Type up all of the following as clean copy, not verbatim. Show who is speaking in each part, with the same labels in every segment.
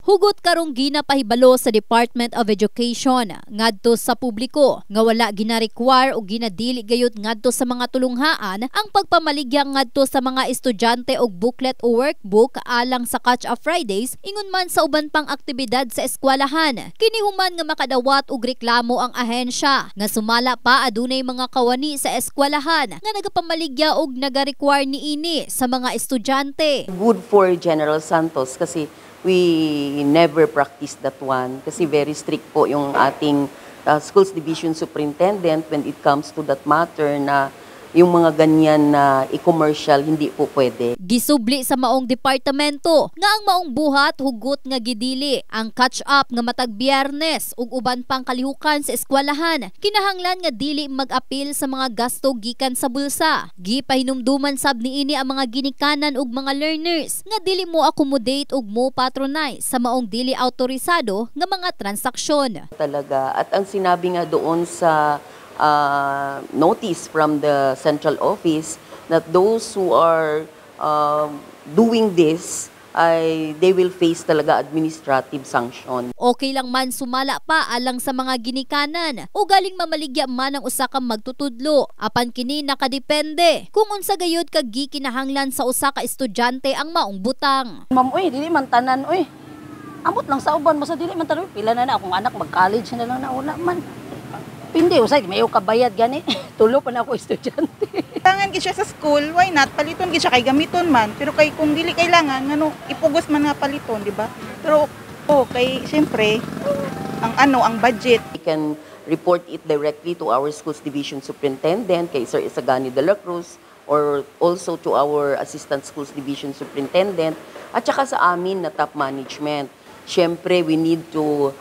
Speaker 1: Hugot karong ginapahibalo sa Department of Education ngadto sa publiko nga wala gina-require o ginadili gayud ngadto sa mga tulunghaan ang pagpamaligya ngadto sa mga estudyante og booklet o workbook alang sa Catch-Up Fridays ingon man sa uban pang aktibidad sa eskwelahan. Kini human nga makadawat og reklamo ang ahensya nga sumala pa adunay mga kawani sa eskwelahan nga nagapamaligya og naga-require niini sa mga estudyante.
Speaker 2: Good for General Santos kasi we never practice that one kasi very strict po yung ating schools division superintendent when it comes to that matter na yung mga ganyan na e-commercial hindi po pwede.
Speaker 1: Gisubli sa maong departamento nga ang maong buhat hugot nga gidili ang catch-up nga matag Biyernes ug uban pang kalihukan sa eskwelahan. Kinahanglan nga dili mag-apil sa mga gasto gikan sa bulsa. Gipahinumduman sab niini ang mga ginikanan ug mga learners nga dili mo accommodate ug mo patronize sa maong dili autorisado nga mga transaksyon.
Speaker 2: Talaga at ang sinabi nga doon sa notice from the central office that those who are doing this they will face talaga administrative sanction.
Speaker 1: Okay lang man sumala pa alang sa mga ginikanan o galing mamaligya man ang usa ka magtutudlo. Apan kini nakadepende kung unsa gayud kag gikinahanglan sa usa ka estudyante ang maong butang.
Speaker 3: Ma'am, dili man tanan, amot lang sa uban, basta dili man tanan, pila na akong anak mag-college na lang na una man. Hindi, usay, mayo kabayad gani. Tulo pa na ako estudyante.
Speaker 4: Tangan gid siya sa school, why not? Paliton gid siya kay gamiton man. Pero kay kung dili kailangan, ipugos man nga paliton, di ba? Pero kay siyempre, ang budget.
Speaker 2: We can report it directly to our schools division superintendent, kay Sir Isagani de la Cruz, or also to our assistant schools division superintendent, at saka sa amin na top management. Siyempre, we need to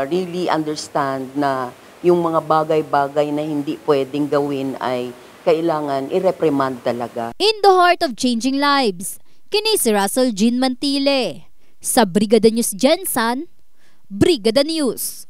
Speaker 2: really understand na yung mga bagay-bagay na hindi pwedeng gawin ay kailangan i-reprimand talaga.
Speaker 1: In the heart of changing lives, kini si Russell Jean Mantile. Sa Brigada News Gensan, Brigada News.